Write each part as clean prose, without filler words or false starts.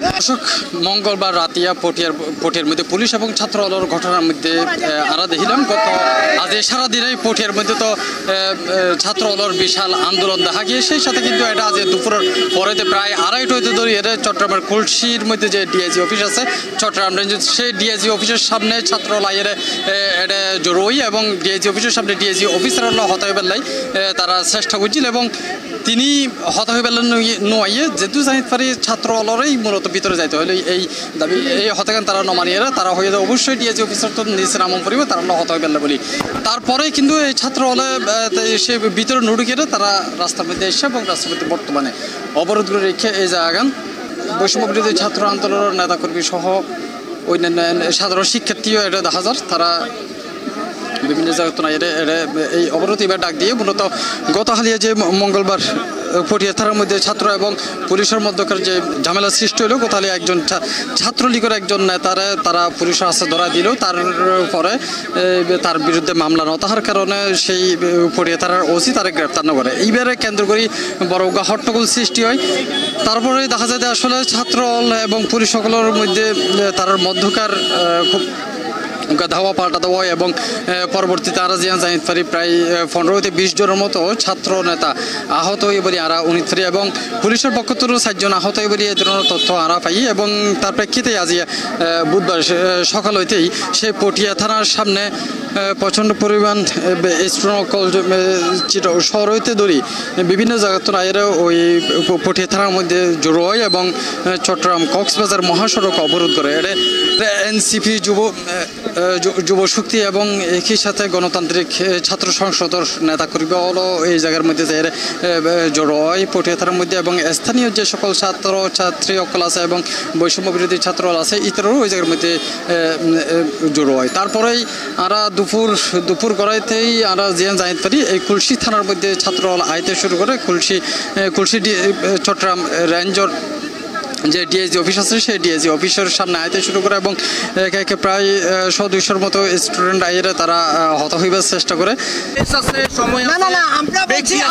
দর্শক, মঙ্গলবার রাতিয়া পটিয়ার মধ্যে পুলিশ এবং ছাত্র আলোর ঘটনার মধ্যে আমরা দেখিলাম গত আজ সারাদিনেই পটিয়ার মধ্যে তো ছাত্র আলোর বিশাল আন্দোলন দেখা গিয়ে সেই সাথে কিন্তু এটা আজ দুপুরের পরেতে প্রায় 2:30 ধরে এটা চট্টগ্রামের কুলসির মধ্যে যে ডিআইজি অফিস আছে চট্টগ্রাম রেঞ্জের, সেই ডিআইজি অফিসের সামনে ছাত্র লাইয়ের এটা জরুরি এবং ডিআইজি অফিসের সামনে ডিআইজি অফিসার হতা হইবার লাই তারা চেষ্টা করছিল এবং তিনি হতা হইবার নয় যেহেতু জানিতে পারি ছাত্র আলোরই মূলত ভিতরে যাইতে হলে এই দাবি এই হত্যাকাণ্ড তারা নমানিয়ে তারা হয়ে যায় অবশ্যই ডিআইজি অফিসার তো নিচে নাম পড়িবে তারা হতা হইবার বলি তারপরে কিন্তু এই ছাত্র হলে সে ভিতরে নুড়ুকে তারা রাস্তার মধ্যে এসে এবং রাস্তার মধ্যে বর্তমানে অবরোধ করে রেখে এই জায়গান বৈষম্য বিরোধী ছাত্র আন্দোলনের নেতাকর্মী সহ অন্যান্য সাধারণ শিক্ষার্থীও এটা দেখা যায় তারা বিভিন্ন জায়গায় এই অবরোধ এবার ডাক দিয়ে মূলত গতকালিয়া যে মঙ্গলবার পটিয়া থানার মধ্যে ছাত্র এবং পুলিশের মধ্যকার যে ঝামেলা সৃষ্টি হলো কোথায় একজন ছাত্রলীগের একজন নেতারা তারা পুলিশের হাতে ধরা দিল তারপরে তার বিরুদ্ধে মামলা ন তাহার কারণে সেই পটিয়া থানার ওসি তারা গ্রেপ্তার না করে এইবারে কেন্দ্র করে বড় হট্টগোল সৃষ্টি হয় তারপরে দেখা যায় যে আসলে ছাত্র এবং পুলিশ সকলের মধ্যে তার মধ্যকার খুব ধাওয়া পাল্টা দেওয়া হয় এবং পরবর্তীতে আরা জিয়া জানিতে পারি প্রায় 15 থেকে 20 জনের মতো ছাত্র নেতা আহত হয়ে বলি আরা উনিত পারি এবং পুলিশের পক্ষ থেকে 7 জন আহত হয়ে বলি এই ধরনের তথ্য আরা পাই এবং তার প্রেক্ষিতে আজ বুধবার সকাল হইতেই সেই পটিয়া থানার সামনে প্রচণ্ড পরিমাণ শহর হইতে ধরি বিভিন্ন জায়গা তো আয়ের ওই পটিয়া থানার মধ্যে জড়ো হয় এবং চট্টগ্রাম কক্সবাজার মহাসড়ক অবরোধ করে এটা এনসিপি যুব শক্তি এবং একই সাথে গণতান্ত্রিক ছাত্র সংসদের নেতাকর্মী হলো এই জায়গার মধ্যে জড়ো হয় পটিয়া থানার মধ্যে এবং স্থানীয় যে সকল ছাত্র ছাত্রী সকল আছে এবং বৈষম্য বিরোধী ছাত্র আছে ইতরও ওই জায়গার মধ্যে জড়ো হয় তারপরেই আমরা দুপুর গড়াইতেই আমরা যে জানিতে পারি এই কুলসি থানার মধ্যে ছাত্র আইতে শুরু করে কুলসি চট্টগ্রাম রেঞ্জর যে ডিআইজি অফিস আছে সেই ডিআইজি অফিসের সামনে আইতে শুরু করে এবং একে প্রায় 100-200 মতো স্টুডেন্ট আইরে তারা হত হইবার চেষ্টা করে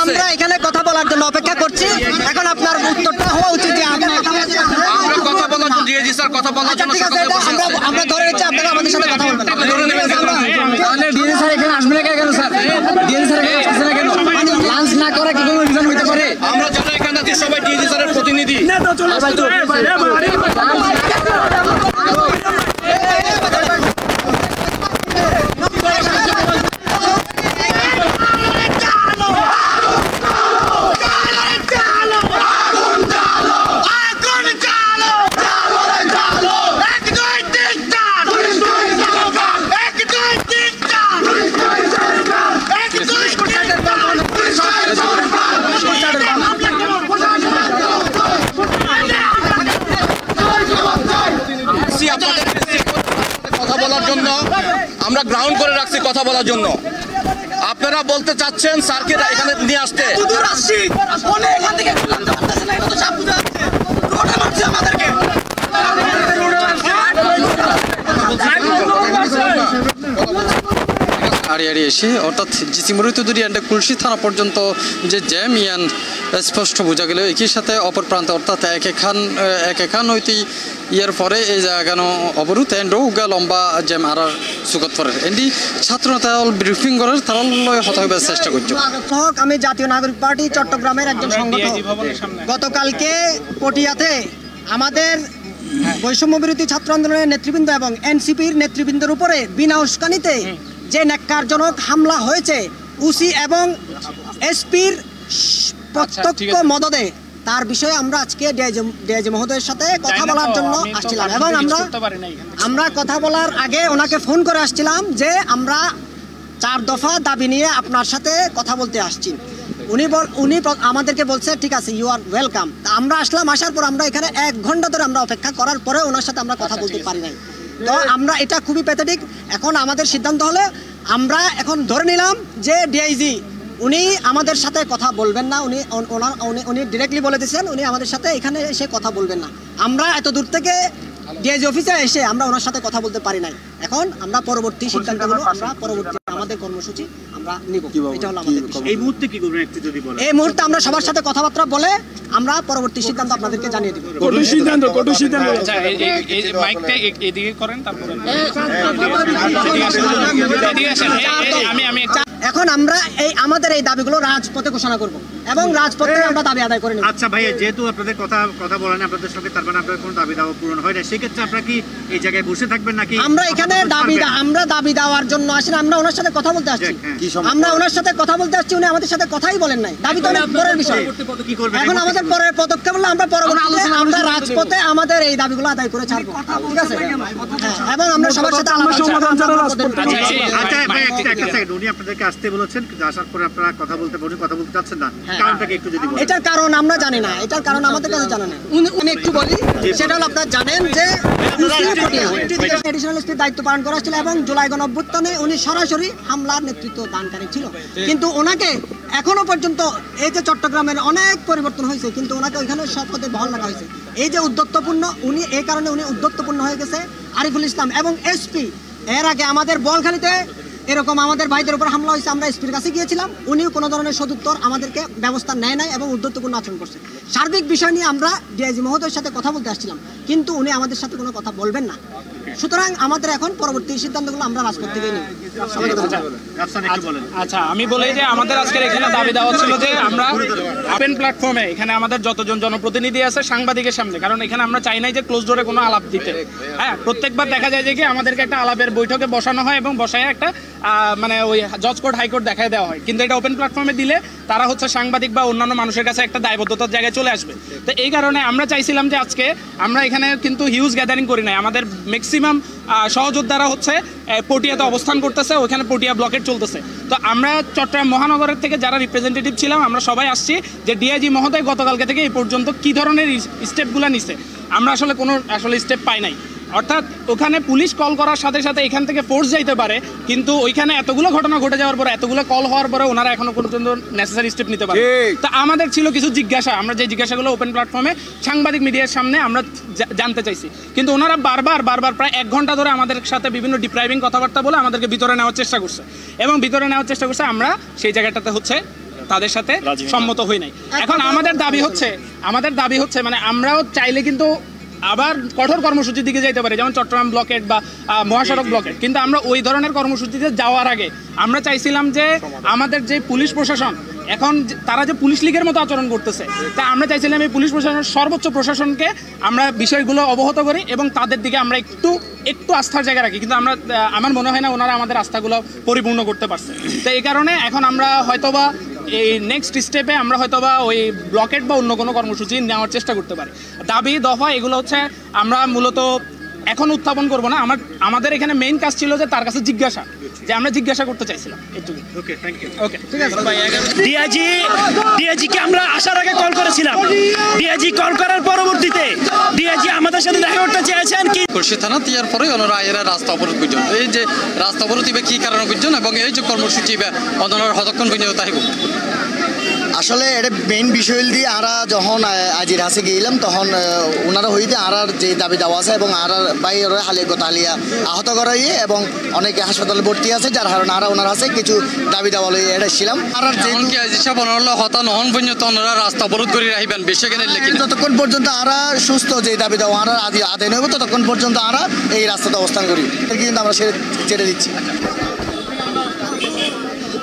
আমরা এখানে কথা বলার জন্য অপেক্ষা করছি এখন আপনার উত্তরটা হওয়া উচিত যে আমরা কথা বলার জন্য ডিআইজি স্যার কথা বলার জন্য আমরা ধরে নিচ্ছি আপনারা আমাদের সাথে কথা বলবেন তাহলে ডিআইজি স্যার এখানে আসবে না কেন স্যার ডিআইজি স্যার এখানে আসছে না কেন লাঞ্চ না করে কি কোনো রিজন হইতে পারে আমরা যারা এখানে আছি সবাই ডিআইজি স্যারের প্রতিনিধি নেতা চলে আসছে আমরা গ্রাউন্ড করে রাখছি কথা বলার জন্য আপনারা বলতে চাচ্ছেন স্যারকে এখানে নিয়ে আসতে এসে অর্থাৎ জিসিমুরিতুদুরি অ্যান্ড কুলসি থানা পর্যন্ত যে জ্যাম ইয়ান স্পষ্ট বোঝা গেল একই সাথে অপর প্রান্তে অর্থাৎ এক এখান হইতে ইয়ার পরে এই জায়গানো অবরোধ এন্ডও উগা লম্বা জ্যাম আর সুগত পরে এন্ডি ছাত্র নেতা ব্রিফিং করার তারা হত হইবার চেষ্টা করছে আমি জাতীয় নাগরিক পার্টি চট্টগ্রামের একজন সংগঠক গতকালকে পটিয়াতে আমাদের বৈষম্য বিরোধী ছাত্র আন্দোলনের নেতৃবৃন্দ এবং এনসিপির নেতৃবৃন্দের উপরে বিনা উস্কানিতে যে ন্যাক্কারজনক হামলা হয়েছে উসি এবং এসপির প্রত্যক্ষ মদদে তার বিষয়ে আমরা আজকে ডিআইজি মহোদয়ের সাথে কথা বলার জন্য আসছিলাম এবং আমরা কথা বলার আগে ওনাকে ফোন করে আসছিলাম যে আমরা 4 দফা দাবি নিয়ে আপনার সাথে কথা বলতে আসছি উনি আমাদেরকে বলছে ঠিক আছে ইউ আর ওয়েলকাম আমরা আসলাম আসার পর আমরা এখানে 1 ঘন্টা ধরে আমরা অপেক্ষা করার পরে ওনার সাথে আমরা কথা বলতে পারি নাই তো আমরা এটা খুবই প্যাথেটিক এখন আমাদের সিদ্ধান্ত হলো আমরা এখন ধরে নিলাম যে ডিআইজি উনি আমাদের সাথে কথা বলবেন না উনি ডিরেক্টলি বলে দিয়েছেন উনি আমাদের সাথে এখানে এসে কথা বলবেন না আমরা এত দূর থেকে ডিআইজি অফিসে এসে আমরা ওনার সাথে কথা বলতে পারি নাই এখন আমরা পরবর্তী সিদ্ধান্তগুলো আমরা আমাদের কর্মসূচি আমরা নিব। এটা হলো আমাদের বিষয়। এই মুহূর্তে কি করবেন একটু যদি বলেন? এই মুহূর্তে আমরা সবার সাথে কথাবার্তা বলে আমরা পরবর্তী সিদ্ধান্ত আপনাদেরকে জানিয়ে দেব। কঠোর সিদ্ধান্ত। আচ্ছা এই মাইকটা এদিকে করেন, তারপরে আমি এখন আমরা আমাদের এই দাবিগুলো রাজপথে ঘোষণা করব এবং রাজপথে আমরা দাবি আদায় করে নেব। আচ্ছা ভাইয়া, যেহেতু আপনাদের কথা বলেন আপনাদের সঙ্গে, তার মানে আপনাদের কোনো দাবি দাওয়া পূরণ হয় না, সেক্ষেত্রে আপনারা কি এই জায়গায় বসে থাকবেন নাকি? আমরা এখানে দাবি দেওয়ার জন্য আসি না, আমরা ওনার সাথে কথা বলতে আসছি। আমরা ওনার সাথে কথা বলতে আসছি, উনি আমাদের সাথে কথাই বলেন নাই। দাবি তো অনেক পরের বিষয়। কি করবেন এখন আমাদের পরের পদক্ষেপ হলো আমরা পরবর্তীতে আমরা রাজপথে আমাদের এই দাবিগুলো আদায় করে ছাড়বো, ঠিক আছে? এবং আমরা সবার সাথে আচ্ছা ভাই একটা সেকেন্ড, উনি আপনাদেরকে আসতে বলেছেন, আসার পরে আপনারা কথা বলতে চাচ্ছেন না, কারণটা কি একটু যদি বলেন? এটার কারণ আমরা জানি না, এটার কারণ আমাদের কাছে জানা নেই। আমি একটু বলি, সেটা হলো আপনারা জানেন যে এডিশনাল এসপির দায়িত্ব পালন করা ছিল এবং জুলাই গণঅভ্যুত্থানে উনি সরাসরি হামলার নেতৃত্ব দানকারী ছিল। কিন্তু ওনাকে এখনো পর্যন্ত এই যে চট্টগ্রামের অনেক পরিবর্তন হয়েছে, কিন্তু ওনাকে ওইখানে সব পদে বহাল রাখা হয়েছে। এই যে উদ্যত্তপূর্ণ উনি, এই কারণে উনি উদ্যত্তপূর্ণ হয়ে গেছে। আরিফুল ইসলাম এবং এসপি, এর আগে আমাদের বলখালিতে এরকম আমাদের ভাইদের উপর হামলা হয়েছে, আমরা এসপির কাছে গিয়েছিলাম, উনিও কোনো ধরনের সদুত্তর আমাদেরকে ব্যবস্থা নেয় নাই এবং উদ্যত্তপূর্ণ আচরণ করছে। সার্বিক বিষয় নিয়ে আমরা ডিআইজি মহোদয়ের সাথে কথা বলতে আসছিলাম, কিন্তু উনি আমাদের সাথে কোনো কথা বলবেন না। সুতরাং আমাদের এখন পরবর্তী সিদ্ধান্তগুলো আমরা রাজপথ থেকে নিই। আচ্ছা আমি বলি যে আমাদের আজকের এখানে দাবি দেওয়া ছিল যে আমরা ওপেন প্ল্যাটফর্মে এখানে আমাদের যতজন জনপ্রতিনিধি আছে সাংবাদিকের সামনে, কারণ এখানে আমরা চাই নাই যে ক্লোজ ডোরে কোনো আলাপ দিতে। হ্যাঁ, প্রত্যেকবার দেখা যায় যে কি আমাদেরকে একটা আলাপের বৈঠকে বসানো হয় এবং বসায় একটা মানে ওই জজ কোর্ট হাইকোর্ট দেখায় দেওয়া হয়, কিন্তু এটা ওপেন প্ল্যাটফর্মে দিলে তারা হচ্ছে সাংবাদিক বা অন্যান্য মানুষের কাছে একটা দায়বদ্ধতার জায়গায় চলে আসবে। তো এই কারণে আমরা চাইছিলাম যে আজকে আমরা এখানে কিন্তু হিউজ গ্যাদারিং করি নাই, আমাদের ম্যাক্সিমাম সহযোদ্ধারা হচ্ছে পটিয়াতে অবস্থান করতেছে, ওখানে পটিয়া ব্লকেট চলতেছে। তো আমরা চট্টগ্রাম মহানগরের থেকে যারা রিপ্রেজেন্টেটিভ ছিলাম আমরা সবাই আসছি যে ডিআইজি মহোদয় গতকালকে থেকে এই পর্যন্ত কী ধরনের স্টেপগুলো নিছে, আমরা আসলে কোনো স্টেপ পাই নাই। অর্থাৎ ওখানে পুলিশ কল করার সাথে সাথে এখান থেকে ফোর্স যাইতে পারে, কিন্তু ওইখানে এতগুলো ঘটনা ঘটে যাওয়ার পরে, এতগুলো কল হওয়ার পরে ওনারা এখনো পর্যন্ত নেসেসারি স্টেপ নিতে পারে। তা আমাদের ছিল কিছু জিজ্ঞাসা, আমরা যে জিজ্ঞাসাগুলো ওপেন প্ল্যাটফর্মে সাংবাদিক মিডিয়ার সামনে আমরা জানতে চাইছি, কিন্তু ওনারা বারবার প্রায় 1 ঘন্টা ধরে আমাদের সাথে বিভিন্ন ডিপ্রাইভিং কথাবার্তা বলে আমাদেরকে ভিতরে নেওয়ার চেষ্টা করছে এবং ভিতরে নেওয়ার চেষ্টা করছে। আমরা সেই জায়গাটাতে হচ্ছে তাদের সাথে সম্মত হই নাই। এখন আমাদের দাবি হচ্ছে মানে আমরাও চাইলে কিন্তু আবার কঠোর কর্মসূচির দিকে যাইতে পারে, যেমন চট্টগ্রাম ব্লকেট বা মহাসড়ক ব্লকেট, কিন্তু আমরা ওই ধরনের কর্মসূচিতে যাওয়ার আগে আমরা চাইছিলাম যে আমাদের যে পুলিশ প্রশাসন এখন তারা যে পুলিশ লীগের মতো আচরণ করতেছে, তা আমরা চাইছিলাম এই পুলিশ প্রশাসনের সর্বোচ্চ প্রশাসনকে আমরা বিষয়গুলো অবগত করি এবং তাদের দিকে আমরা একটু আস্থার জায়গা রাখি, কিন্তু আমার মনে হয় না ওনারা আমাদের আস্থাগুলো পরিপূর্ণ করতে পারছে। তো এই কারণে এখন আমরা হয়তোবা এই নেক্সট স্টেপে আমরা হয়তোবা ওই ব্লকেট বা অন্য কোনো কর্মসূচি নেওয়ার চেষ্টা করতে পারি। দাবি দফা এগুলো হচ্ছে আমরা মূলত এখন উত্থাপন করবো না, আমাদের এখানে মেইন কাজ ছিল যে তার কাছে জিজ্ঞাসা, যে আমরা জিজ্ঞাসা করতে চাইছিলাম একটু। ওকে, থ্যাংক ইউ। ওকে, ঠিক আছে। ডিআইজি কে আমরা আসার আগে কল করেছিলাম, ডিআইজি কল করার পরবর্তীতে ডিআইজি আমাদের সাথে দেখা করতে চেয়েছেন কি খুলশী থানা তিয়ার পরে ওনারা এরা রাস্তা অবরোধ করছেন। এই যে রাস্তা অবরোধ কি কারণে করছেন এবং এই যে কর্মসূচি ওনারা হতক্ষণ বিনিয়োগ তাইব আসলে এটা মেইন বিষয় দিয়ে আমরা যখন আজির হাসে গিয়েছিলাম তখন ওনারা হইতে আর যে দাবি দেওয়া আছে এবং আর বাইরে হালিয়া আহত করা এবং অনেকে হাসপাতালে ভর্তি আছে, যার কারণে আর ওনার হাসে কিছু দাবি দেওয়া লই এটা ছিলাম। আর এমনকি আজি সব ওনারা হতা নহন পর্যন্ত ওনারা রাস্তা অবরোধ করে রাখবেন বেশি কেন লেখি যতক্ষণ পর্যন্ত আমরা সুস্থ যে দাবি দেওয়া আর আদায় নেব ততক্ষণ পর্যন্ত আমরা এই রাস্তাতে অবস্থান করি, কিন্তু আমরা ছেড়ে দিচ্ছি।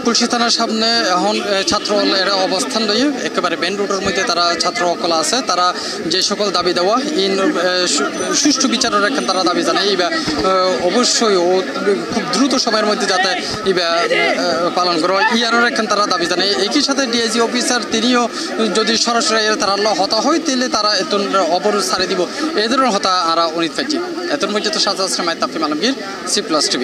খুলশী থানার সামনে এখন ছাত্র এরা অবস্থান রয়ে একেবারে মেন রোডের মধ্যে তারা ছাত্র অকল আছে, তারা যে সকল দাবি দেওয়া সুষ্ঠু বিচারের এখন তারা দাবি জানায় এই অবশ্যই ও খুব দ্রুত সময়ের মধ্যে যাতে পালন করা হয় ইয়ারের এখন তারা দাবি জানায়। একই সাথে ডিআইজি অফিসার তিনিও যদি সরাসরি তারা হতা হয় তাহলে তারা এত অবরোধ ছাড়ে দিব, এই ধরনের হতা আরা অনিত পাচ্ছি। এত মধ্যে তো সাজা আশ্রম তাফিম আলমগীর, C+ TV।